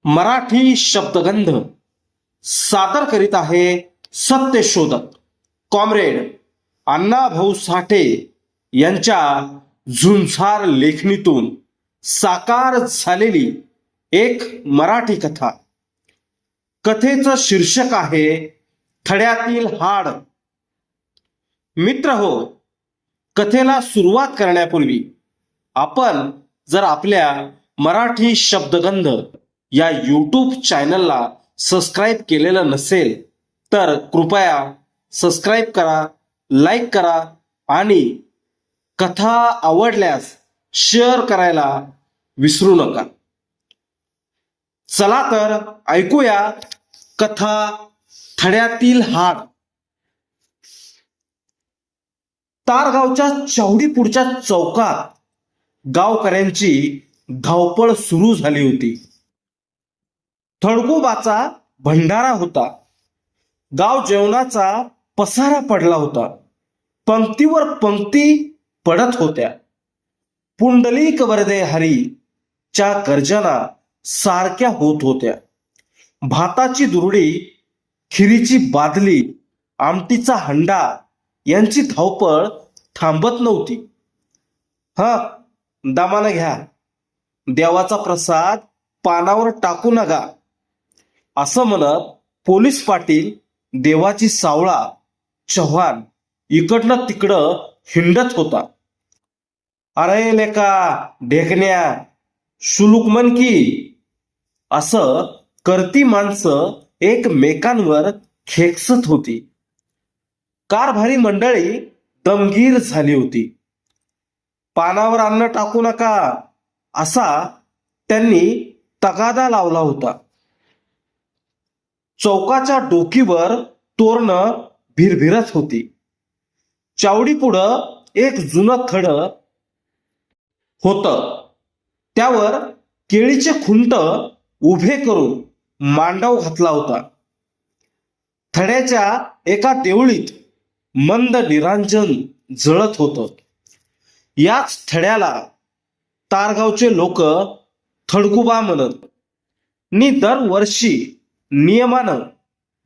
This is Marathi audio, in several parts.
मराठी शब्दगंध सादर करीत आहे सत्यशोधक कॉम्रेड अण्णाभाऊ साठे यांच्या झुंजार लेखणीतून साकार झालेली एक मराठी कथा. कथेचं शीर्षक आहे थड्यातील हाड. मित्र हो, कथेला सुरुवात करण्यापूर्वी आपण जर आपल्या मराठी शब्दगंध या यूट्यूब चॅनलला सबस्क्राईब केलेलं नसेल तर कृपया सबस्क्राईब करा, लाईक करा आणि कथा आवडल्यास शेअर करायला विसरू नका. चला तर ऐकूया कथा थड्यातील हाड. तारगावच्या चावडीपुढच्या चौकात गावकऱ्यांची धावपळ सुरू झाली होती. थडकोबाचा भंडारा होता. गाव जेवणाचा पसारा पडला होता. पंक्तीवर पंक्ती पडत होत्या. पुंडलिक वरदे हरी च्या गर्जना सारख्या होत होत्या. भाताची दुरडी, खिरीची बादली, आमटीचा हंडा यांची धावपळ थांबत नव्हती. दामानं घ्या, देवाचा प्रसाद पानावर टाकू नका असं म्हणत पोलीस पाटील, देवाची सावळा, चव्हाण इकडनं तिकडं हिंडत होता. अरे लेका ढेकण्या, शुलुक मन की असं करती माणसं एकमेकांवर खेकसत होती. कारभारी मंडळी दमगीर झाली होती. पानावर अन्न टाकू नका असा त्यांनी तगादा लावला होता. चौकाच्या डोकीवर तोरणं भिरभिरत होती. चावडीपुढं एक जुनं थड होतं. त्यावर केळीचे खुंट उभे करून मांडव घातला होता. थड्याच्या एका देवळीत मंद निरांजन जळत होतं. याच थड्याला तारगावचे लोक थडकुबा म्हणत नि दरवर्षी नियमानं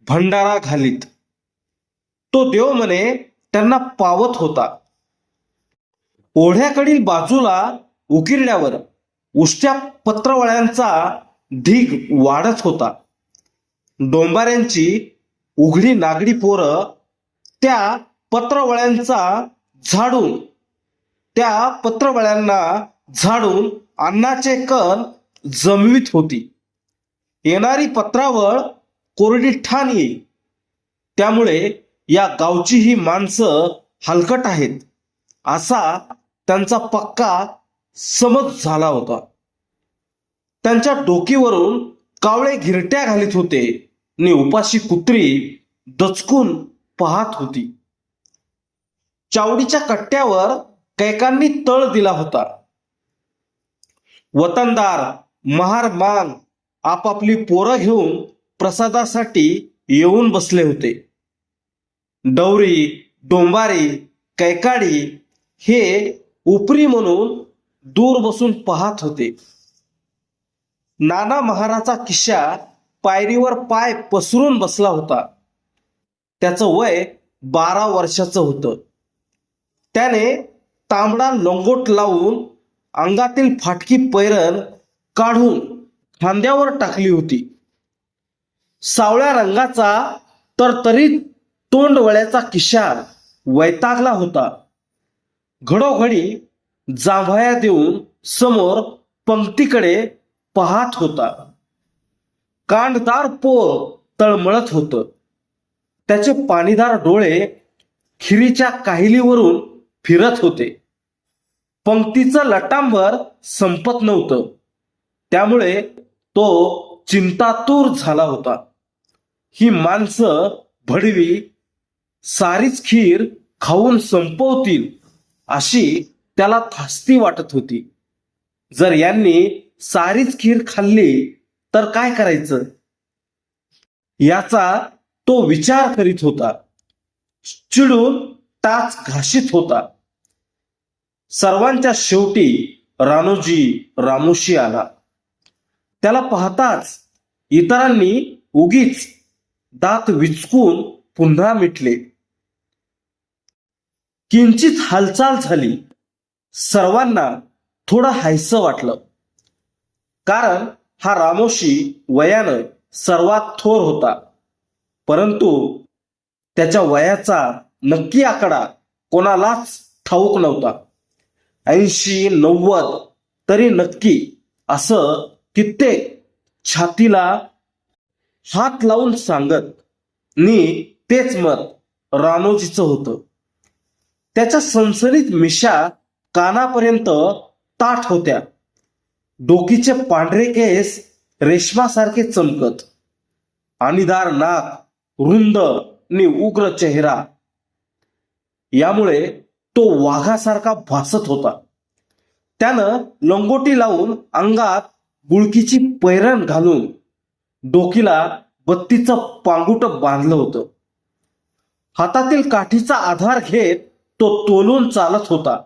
भंडारा घालीत. तो देव म्हणे त्यांना पावत होता. ओढ्याकडील बाजूला उकिरड्यावर उष्ट्या पत्रवळ्यांचा ढीग वाढत होता. डोंबाऱ्यांची उघडी नागडी पोरं त्या पत्रवळ्यांचा झाडून त्या पत्रवळ्यांना झाडून अन्नाचे कण जमवीत होती. येणारी पत्रावळ कोरडी ठाण येई. त्यामुळे या गावची ही माणसं हलकट आहेत असा त्यांचा पक्का समज झाला होता. त्यांच्या डोकीवरून कावळे घिरट्या घालीत होते आणि उपाशी कुत्री दचकून पाहत होती. चावडीच्या कट्ट्यावर कैकांनी तळ दिला होता. वतनदार महार मान आपापली पोरं घेऊन प्रसादासाठी येऊन बसले होते. डवरी, डोंबारी, कैकाडी हे उपरी म्हणून दूर बसून पाहत होते. नाना महाराचा किशा पायरीवर पाय पसरून बसला होता. त्याचं वय 12 वर्षाचं होतं. त्याने तांबडा लंगोट लावून अंगातील फाटकी पैरण काढून खांद्यावर टाकली होती. सावळ्या रंगाचा तरतरीत तोंडवळ्याचा किशा वैतागला होता. घडोघडी जांभया देऊन समोर पंक्तीकडे पाहत होता. कांडदार पोर तळमळत होतं. त्याचे पाणीदार डोळे खिरीच्या काहिलीवरून फिरत होते. पंक्तीचं लटांबर संपत नव्हतं. त्यामुळे तो चिंतातूर झाला होता. ही माणसं भडवी सारीच खीर खाऊन संपवतील अशी त्याला धास्ती वाटत होती. जर यांनी सारीच खीर खाल्ली तर काय करायचं याचा तो विचार करीत होता. चिडून टाच घाशीत होता. सर्वांच्या शेवटी रामोशी आला. त्याला पाहताच इतरांनी उगीच दात विचकून पुन्हा मिटले. किंचित हालचाल झाली. सर्वांना थोडं हायसं वाटलं, कारण हा रामोशी वयानं सर्वात थोर होता. परंतु त्याच्या वयाचा नक्की आकडा कोणालाच ठाऊक नव्हता. 80-90 तरी नक्की, असं कित्येक छातीला हात लावून सांगत. नी तेच मत रामोजीचं होतं. त्याच्या सणसणीत मिशा कानापर्यंत ताठ होत्या. डोकीचे पांढरे केस रेशमासारखे चमकत. आणीदार नाक, रुंद नि उग्र चेहरा, यामुळे तो वाघासारखा भासत होता. त्यानं लंगोटी लावून अंगात गुळकीची पैरण घालून डोकीला बत्तीचं पांगुट बांधलं होतं. हातातील काठीचा आधार घेत तो तोलून चालत होता.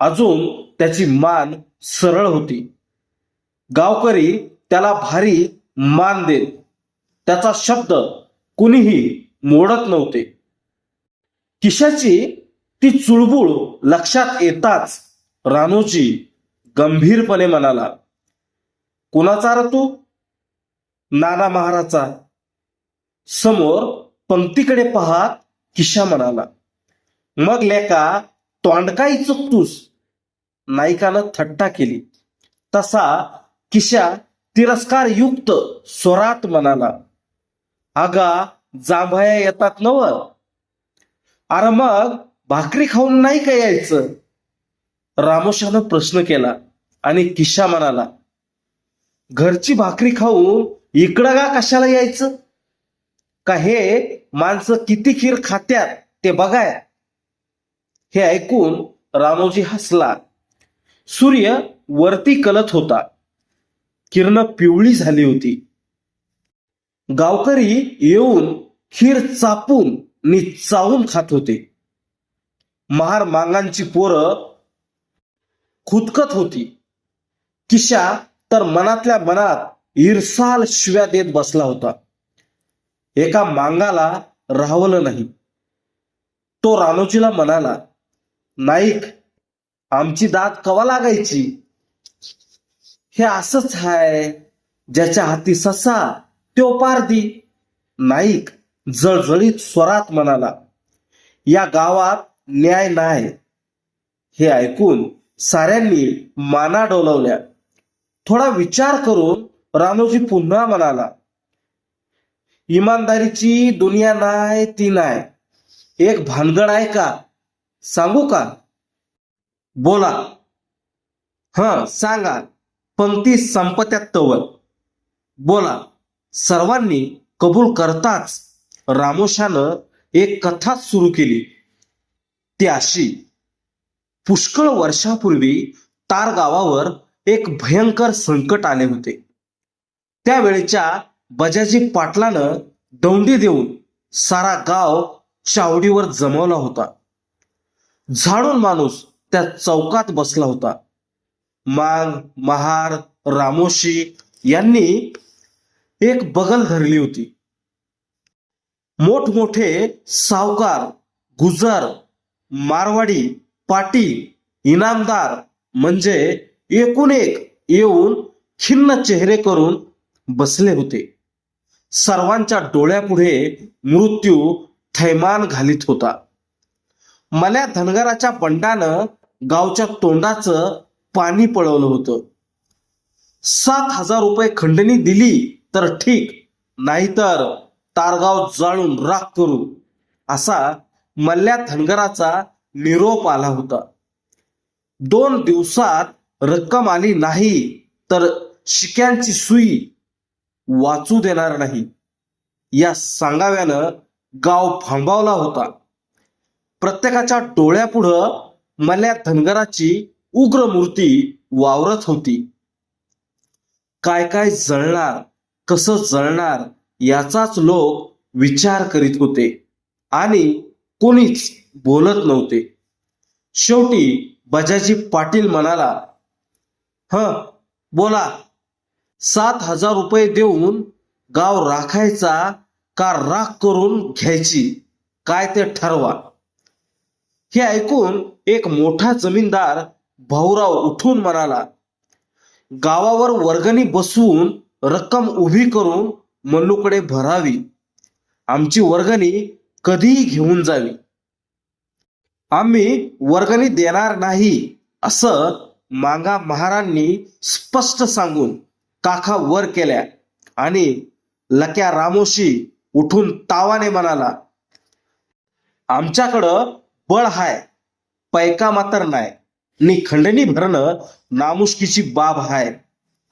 अजून त्याची मान सरळ होती. गावकरी त्याला भारी मान देत. त्याचा शब्द कुणीही मोडत नव्हते. किशाची ती चुळबुळ लक्षात येताच रामोजी गंभीरपणे म्हणाला, "कुणाचा रे तू?" "नाना महाराजचा." समोर पंक्तीकडे पाहत किशा म्हणाला, "मग लेका तोंडकाई चुकतूस." नाईकानं थट्टा केली. तसा किशा तिरस्कारयुक्त स्वरात म्हणाला, "अगा जांभया येतात नव? अरे मग भाकरी खाऊन नाही का यायचं?" रामोशानं प्रश्न केला आणि किशा म्हणाला, "घरची भाकरी खाऊन इकडं का कशाला यायचं? का हे माणसं किती खीर खात्यात ते बघाय." हे ऐकून रामोजी हसला. सूर्य वरती कलत होता. किरण पिवळी झाली होती. गावकरी येऊन खीर चापून नि चावून खात होते. महार मांगांची पोरं खुदकत होती. किशा तर मनातल्या मनात ईर्षाल शिव्या देत बसला होता. एका मांगाला राहवलं नाही. तो रामोजीला म्हणाला, "नाईक, आमची दात कवा लागायची? हे असंच हाय, ज्याच्या हाती ससा त्यो पारधी." नाईक जळजळीत स्वरात म्हणाला, "या गावात न्याय नाही." हे ऐकून साऱ्यांनी माना डोलवल्या. थोडा विचार करून रामोजी पुन्हा म्हणाला, "इमानदारीची दुनिया नाही ती नाही. एक भानगड आहे का, सांगू का?" "बोला." "हं, सांगा. पंक्ती संपत्यात तवर बोला." सर्वांनी कबूल करताच रामोशानं एक कथा सुरू केली. ती अशी: पुष्कळ वर्षापूर्वी तार गावावर एक भयंकर संकट आले होते. त्यावेळेच्या बजाजी पाटलानं दौंडी देऊन सारा गाव चावडीवर जमवला होता. झाडून माणूस त्या चौकात बसला होता. मांग, महार, रामोशी यांनी एक बगल धरली होती. मोठमोठे सावकार, गुजर, मारवाडी, पाटील, इनामदार म्हणजे एकूण एक येऊन खिन्न चेहरे करून बसले होते. सर्वांच्या डोळ्यापुढे मृत्यू थैमान घालीत होता. मल्या धनगराच्या बंडानं गावच्या तोंडाचं पाणी पळवलं होतं. 7,000 रुपये खंडणी दिली तर ठीक, नाहीतर तारगाव जाळून राख करू, असा मल्ल्या धनगराचा निरोप आला होता. 2 दिवसात रक्कम आली नाही तर शिक्यांची सुई वाचू देणार नाही, या सांगाव्यानं गाव भांबावला होता. प्रत्येकाच्या डोळ्यापुढं मल्ल्या धनगराची उग्र मूर्ती वावरत होती. काय काय जळणार, कसं जळणार याचाच लोक विचार करीत होते आणि कोणीच बोलत नव्हते. शेवटी बजाजी पाटील म्हणाला, "हं, बोला. 7,000 रुपये देऊन गाव राखायचा का राख करून घ्यायची, काय ते ठरवा. हे ऐकून एक मोठा जमीनदार भाऊराव उठून म्हणाला, गावावर वर्गणी बसवून रक्कम उभी करून मल्लूकडे भरावी. आमची वर्गणी कधीही घेऊन जावी. आम्ही वर्गणी देणार नाही असं मांगा महारांनी स्पष्ट सांगून काखा वर केल्या आणि लक्या रामोशी उठून तावाने म्हणाला, आमच्याकडं बळ हाय, पैका मात्र नाही. नि खंडणी भरणं नामुष्कीची बाब हाय.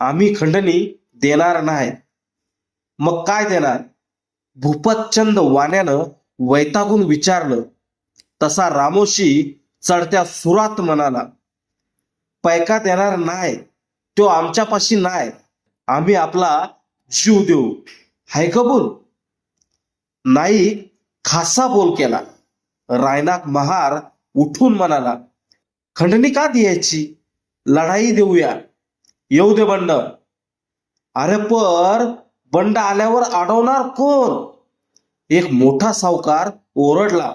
आम्ही खंडणी देणार नाही. मग काय देणार? भूपतचंद वाण्यानं वैतागून विचारलं. तसा रामोशी चढत्या सुरात म्हणाला, पैका देणार नाही, तो आमच्यापाशी नाही. आम्ही आपला जीव देऊ. हाय कबूल? नाही खासा बोल केला. रायनाक महार उठून म्हणाला, खंडणी का द्यायची? लढाई देऊया. येऊ दे बंड. अरे पर बंड आल्यावर अडवणार कोण? एक मोठा सावकार ओरडला.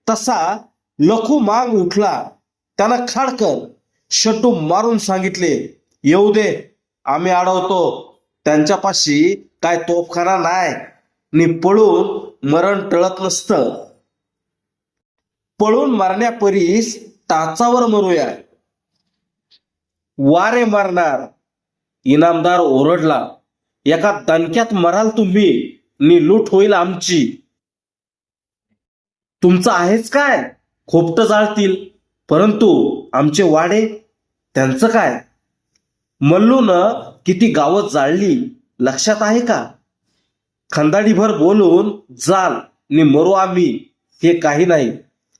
तसा लखू मांग उठला. त्यानं खाडकन शटू मारून सांगितले, येऊ दे, आम्ही अडवतो. त्यांच्यापाशी काय तोफखाना नाही. नि पळून मरण टळत नसतं. पळून मारण्यापरीस टाचावर मरूया. वारे मारणार. इनामदार ओरडला, एका दणक्यात मराल तुम्ही, नि लूट होईल आमची. तुमचं आहेच काय? खोपट जाळतील. परंतु आमचे वाडे, त्यांचं काय? मल्लूनं किती गावं जाळली लक्षात आहे का? खंदाडीभर बोलून जाल नि मरू आम्ही, हे काही नाही.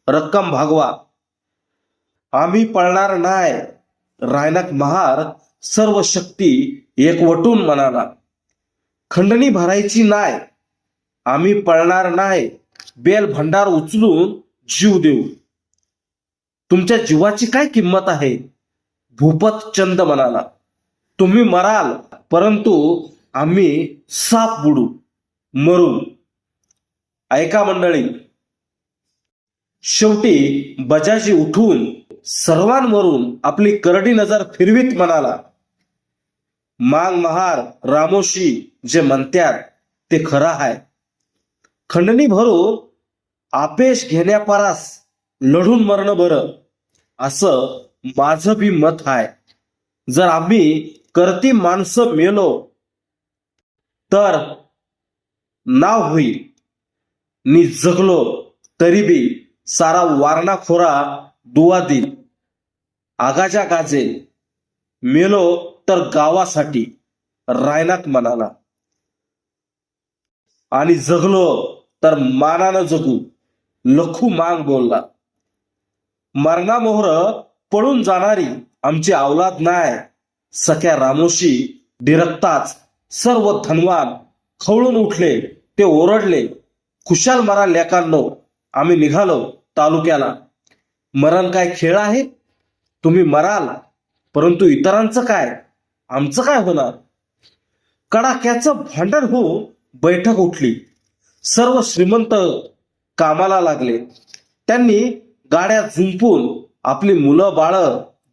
रक्कम भागवा. आम्ही पळणार नाही. रायनाक महार सर्व शक्ती एकवटून म्हणाला, खंडणी भरायची नाही. आम्ही पळणार नाही. बेल भंडार उचलून जीव देऊ. तुमच्या जीवाची काय किंमत आहे? भूपतचंद म्हणाला, तुम्ही मराल, परंतु आम्ही साप बुडू, मरू. ऐका मंडळी. शेवटी बजाजी उठून सर्वांवरून आपली करडी नजर फिरवीत म्हणाला, मांग महार रामोशी जे म्हणतात ते खरं आहे. खंडणी भरून आपेश घेण्यापरास लढून मरणं बरं, असं माझं बी मत आहे. जर आम्ही करती माणसं मेलो तर नाव होईल. नि जगलो तरी बी सारा वारणाखोरा दुवा देईल. आगाजा गाजेल. मेलो तर गावासाठी, रायनाक म्हणाला. आणि जगलो तर मानानं जगू, लखू मांग बोलला. मरणामोहर पळून जाणारी आमची अवलाद नाही. सख्या रामोशी डिरकताच सर्व धनवान खवळून उठले. ते ओरडले, खुशाल मरा लेकांनो, आम्ही निघालो तालुक्याला. मरण काय खेळ आहे? तुम्ही मराल, परंतु इतरांचं काय? आमचं काय होणार? कडाक्याचं भांडण होऊन बैठक उठली. सर्व श्रीमंत कामाला लागले. त्यांनी गाड्या झुंपून आपली मुलं बाळ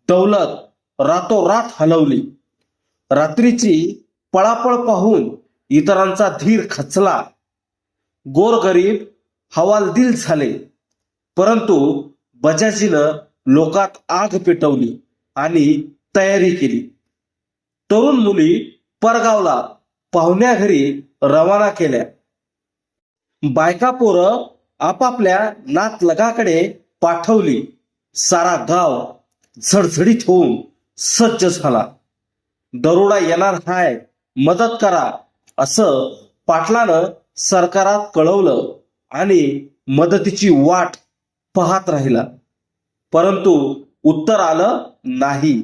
दौलत रातोरात हलवली. रात्रीची पळापळ पाहून इतरांचा धीर खचला. गोरगरीब हवालदिल झाले. परंतु बजाजीनं लोकात आग पेटवली आणि तयारी केली. तरुण मुली परगावला पाहुण्या घरी रवाना केल्या. बायका पोरं आपापल्या नातलगाकडे पाठवली. सारा गाव झडझडीत होऊन सज्ज झाला. दरोडा येणार हाय, मदत करा, असं पाटलानं सरकारात कळवलं आणि मदतीची वाट पाहत राहिला. परंतु उत्तर आलं नाही.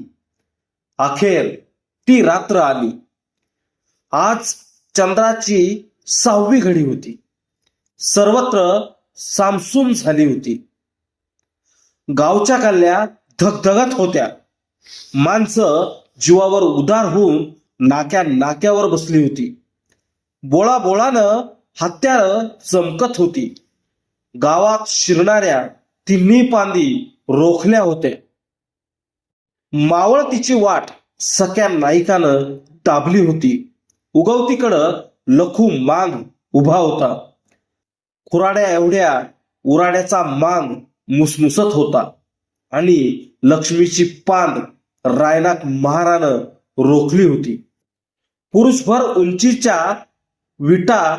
अखेर ती रात्र आली. आज चंद्राची 6वी घडी होती. सर्वत्र सामसूम झाली होती. गावच्या गल्ल्या धगधगत होत्या. माणसं जीवावर उदार होऊन नाक्या नाक्यावर बसली होती. बोळाबोळानं हत्यार चमकत होती. गावात शिरणाऱ्या तिन्ही पांदी रोखल्या होत्या. मावळतीची वाट सख्या नाईकानं दाबली होती. उगवतीकडं लखू मांग उभा होता. खुराड्या एवढ्या उराड्याचा मांग मुसमुसत होता आणि लक्ष्मीची पांद रायनाक महारानं रोखली होती. पुरुषभर उंचीच्या विटा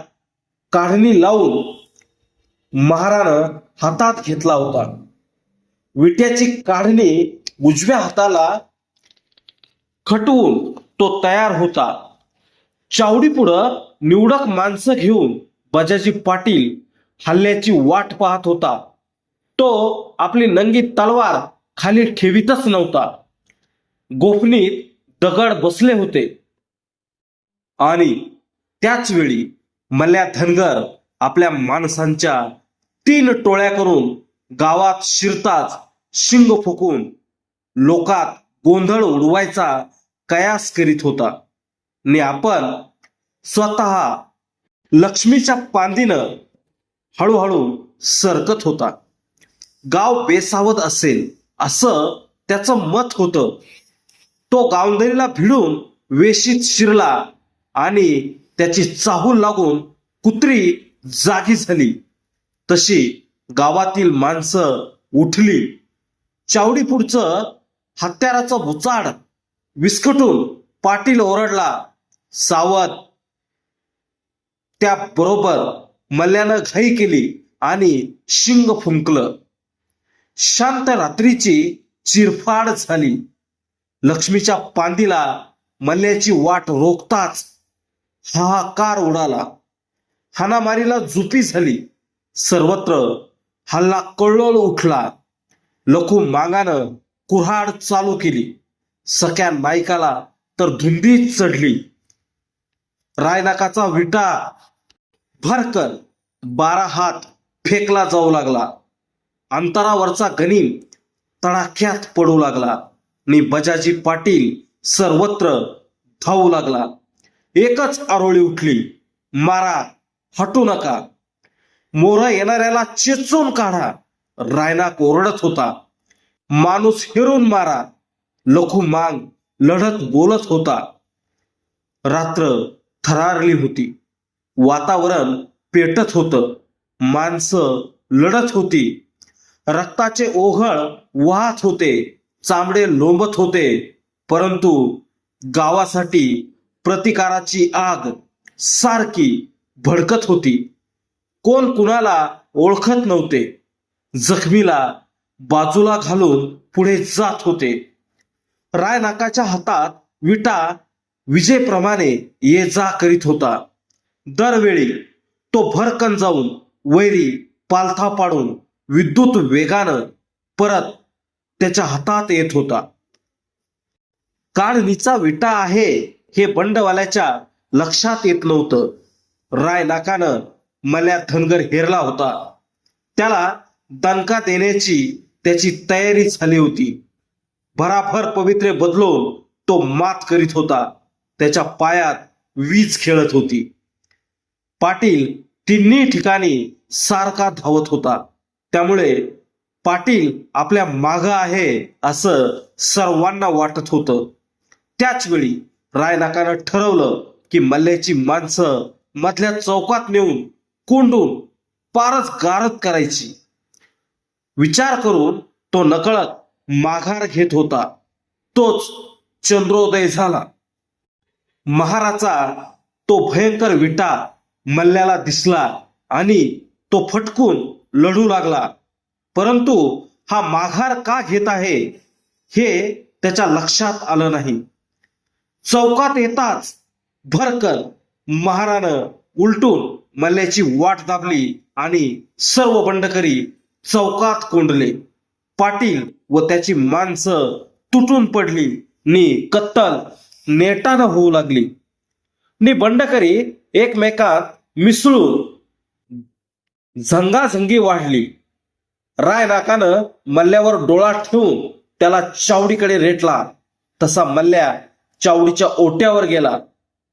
काढणी लावून महारानं हातात घेतला होता. विट्याची काढणी उजव्या हाताला खटवून तो तयार होता. चावडीपुढं निवडक माणसं घेऊन बजाजी पाटील हल्ल्याची वाट पाहत होता. तो आपली नंगी तलवार खाली ठेवीतच नव्हता. गोफणीत दगड बसले होते आणि त्याच वेळी मल्ल्या धनगर आपल्या माणसांच्या 3 टोळ्या करून गावात शिरताच शिंग फुकून लोकात गोंधळ उडवायचा कयास करीत होता. ने आपण स्वतः लक्ष्मीच्या पांदीनं हळूहळू सरकत होता. गाव बेसावध असेल असं त्याचं मत होतं. तो गावंदरीला भिडून वेशीत शिरला आणि त्याची चाहूल लागून कुत्री जागी झाली. तशी गावातील माणसं उठली. चावडीपुढचं हत्याराचं बुचाड विस्कटून पाटील ओरडला, सावध. त्याबरोबर मल्ल्यानं घाई केली आणि शिंग फुंकलं. शांत रात्रीची चिरफाड झाली. लक्ष्मीच्या पांदीला मल्ल्याची वाट रोखताच हाहाकार उडाला. हाणामारीला जुपी झाली. सर्वत्र हल्ला कल्लोळ उठला. लखू मागानं कुऱ्हाड चालू केली. सख्या नाईकाला तर धुंदीच चढली. रायनाकाचा विटा भरकन 12 हात फेकला जाऊ लागला. अंतरावरचा गनिम तडाख्यात पडू लागला आणि बजाजी पाटील सर्वत्र धावू लागला. एकच आरोळी उठली, मारा, हटू नका, मोर येणाऱ्याला चेचून काढा. रायनाक ओरडत होता, माणूस हेरून मारा. लखू मांग लढत बोलत होता. रात्र थरारली होती. वातावरण पेटत होतं. माणसं लढत होती. रक्ताचे ओघळ वाहत होते. चामडे लोंबत होते. परंतु गावासाठी प्रतिकाराची आग सारखी भडकत होती. कोण कुणाला ओळखत नव्हते. जखमीला बाजूला घालून पुढे जात होते. रायनाकाच्या हातात विटा विजेप्रमाणे ये जा करीत होता. दरवेळी तो भरकन जाऊन वैरी पालथा पाडून विद्युत वेगानं परत त्याच्या हातात येत होता. काढणीचा विटा आहे हे बंडवाल्याच्या लक्षात येत नव्हतं. रायनाकानं मल्ल्या धनगर हेरला होता. त्याला दणका देण्याची त्याची तयारी झाली होती. भराभर पवित्रे बदलून तो मात करीत होता. त्याच्या पायात वीज खेळत होती. पाटील तिन्ही ठिकाणी सारखा धावत होता. त्यामुळे पाटील आपल्या मागं आहे असं सर्वांना वाटत होतं. त्याच वेळी रायनाकानं ठरवलं की मल्ल्याची माणसं मधल्या चौकात नेऊन कोंडून पारच गारद करायची. विचार करून तो नकळत माघार घेत होता. तोच चंद्रोदय झाला. महाराचा तो भयंकर विटा मल्ल्याला दिसला आणि तो फटकून लढू लागला. परंतु हा माघार का घेत आहे हे त्याच्या लक्षात आलं नाही. चौकात येताच भरकन महारानं उलटून मल्ल्याची वाट दाबली आणि सर्व बंडकरी चौकात कोंडले. पाटील व त्याची माणसं तुटून पडली नि कत्तल नेटानं होऊ लागली. नि बंडकरी एकमेकात मिसळून झंगाझंगी वाढली. रायनाकानं मल्ल्यावर डोळा ठेवून त्याला चावडीकडे रेटला. तसा मल्ल्या चावडीच्या ओट्यावर गेला.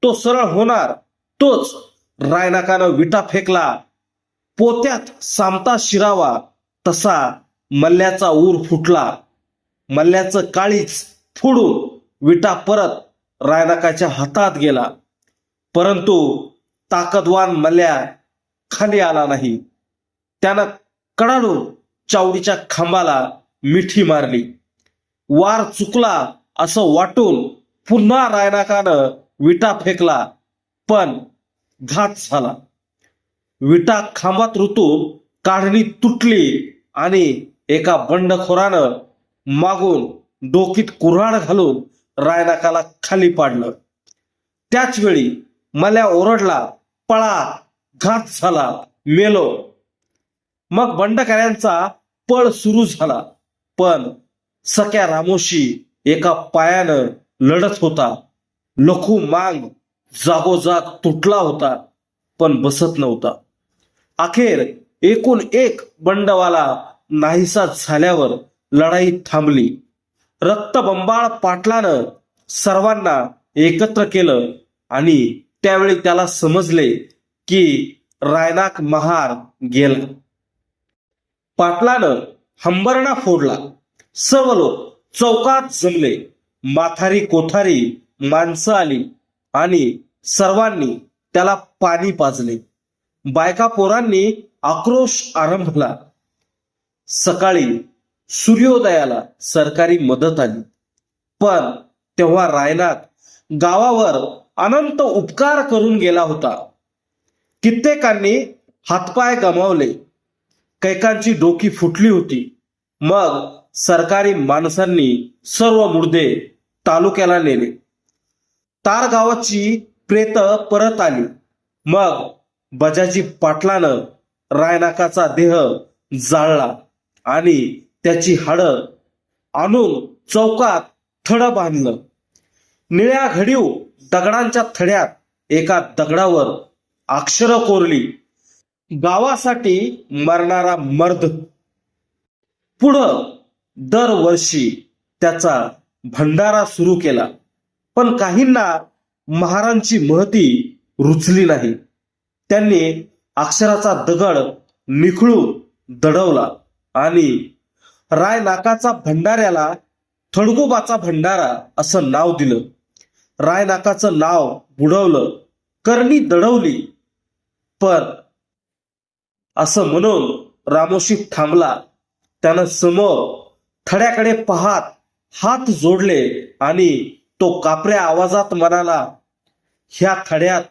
तो सरळ होणार तोच रायनाकानं विटा फेकला. पोत्यात सामता शिरावा तसा मल्ल्याचा ऊर फुटला. मल्ल्याचं काळीच फोडून विटा परत रायनाकाच्या हातात गेला. परंतु ताकदवान मल्ल्या खाली आला नाही. त्यानं कडाडून चावडीच्या खांबाला मिठी मारली. वार चुकला असं वाटून पुन्हा रायनाकानं विटा फेकला, पण घात झाला. विटा खांबात रुतून काढणी तुटली आणि एका बंडखोरानं मागून डोकीत कुऱ्हाड घालून रायनाकाला खाली पाडलं. त्याच वेळी मल्या ओरडला, पळा, घात झाला, मेलो. मग बंडकऱ्यांचा पळ सुरू झाला, पण सख्या रामोशी एका पायानं लढत होता. लखू मांग जागोजाग तुटला होता, पण बसत नव्हता. अखेर एकूण एक बंडवाला नाहीसा झाल्यावर लढाई थांबली. रक्तबंबाळ पाटलानं सर्वांना एकत्र केलं आणि त्यावेळी त्याला समजले की रायनाक महार गेला. पाटलानं हंबरणा फोडला. सर्व लोक चौकात जमले. माथारी कोठारी माणसं आली आणि सर्वांनी त्याला पाणी पाजले. बायका पोरांनी आक्रोश आरंभला. सकाळी सूर्योदयाला सरकारी मदत आली, पण तेव्हा रायनाक गावावर अनंत उपकार करून गेला होता. कित्येकांनी हातपाय गमावले. कैकांची डोकी फुटली होती. मग सरकारी माणसांनी सर्व मुर्दे तालुक्याला नेले. तार गावाची प्रेत परत आली. मग बजाजी पाटलानं रायनाकाचा देह जाळला आणि त्याची हाडं आणून चौकात थडं बांधलं. निळ्या घडीव दगडांच्या थड्यात एका दगडावर अक्षरं कोरली, गावासाठी मरणारा मर्द. पुढं दरवर्षी त्याचा भंडारा सुरू केला, पण काहींना महारांची महती रुचली नाही. त्यांनी अक्षराचा दगड निखळून दडवला आणि रायनाकाचा भंडाऱ्याला थडगोबाचा भंडारा असं नाव दिलं. रायनाकाचं नाव बुडवलं, करणी दडवली. पण असं म्हणून रामोशी थांबला. त्यानं समोर थड्याकडे पाहत हात जोडले आणि तो कापऱ्या आवाजात म्हणाला, ह्या थड्यात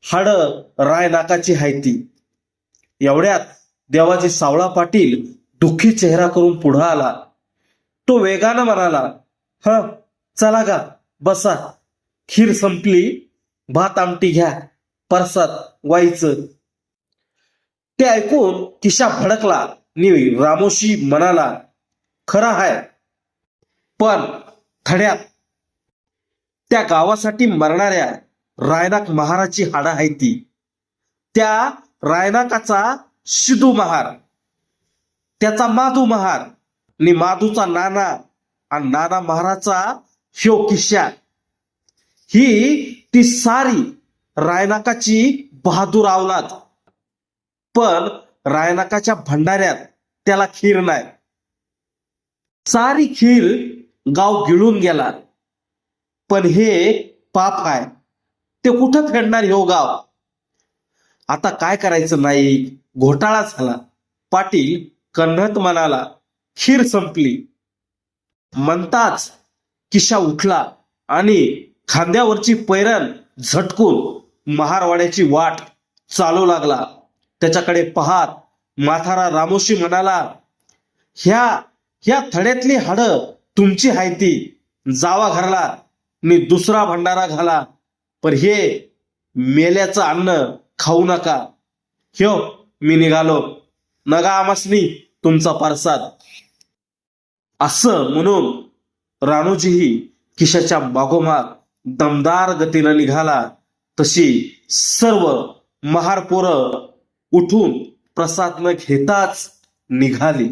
हाडं रायनाकाची हायती. एवढ्यात देवाजी सावळा पाटील दुःखी चेहरा करून पुढं आला. तो वेगानं म्हणाला, चला गा, बसा, खीर संपली, भात आमटी घ्या, परसात वाईचं. ते ऐकून किशा भडकला नि रामोशी म्हणाला, खरं हाय, पण थड्यात त्या गावासाठी मरणाऱ्या रायनाक महाराची हाडं आहे ती. त्या रायनाकाचा शिदू महार, त्याचा माधू महार आणि माधूचा नाना आणि नाना महाराचा ह्यो किशा. ही ती सारी रायनाकाची बहादूर अवलाद. पण रायनाकाच्या भंडाऱ्यात त्याला खीर नाही. सारी खीर गाव गिळून गेला. पण हे पाप आहे, ते कुठं फेडणार हो गाव. आता काय करायचं नाही, घोटाळा झाला. पाटील कन्हत म्हणाला, खीर संपली. म्हणताच किशा उठला आणि खांद्यावरची पैरण झटकून महारवाड्याची वाट चालू लागला. त्याच्याकडे पाहत माथारा रामोशी म्हणाला, ह्या थड्यातली हाडं तुमची हायती. जावा घरला नि दुसरा भंडारा घाला, पण हे मेल्याचं अन्न खाऊ नका. ह्यो मी निघालो, नगा आमासनी तुमचा परसाद. असं म्हणून राणोजीही किशाच्या मागोमाग दमदार गतीनं निघाला. तशी सर्व महार पोरं उठून प्रसाद न घेताच निघाली.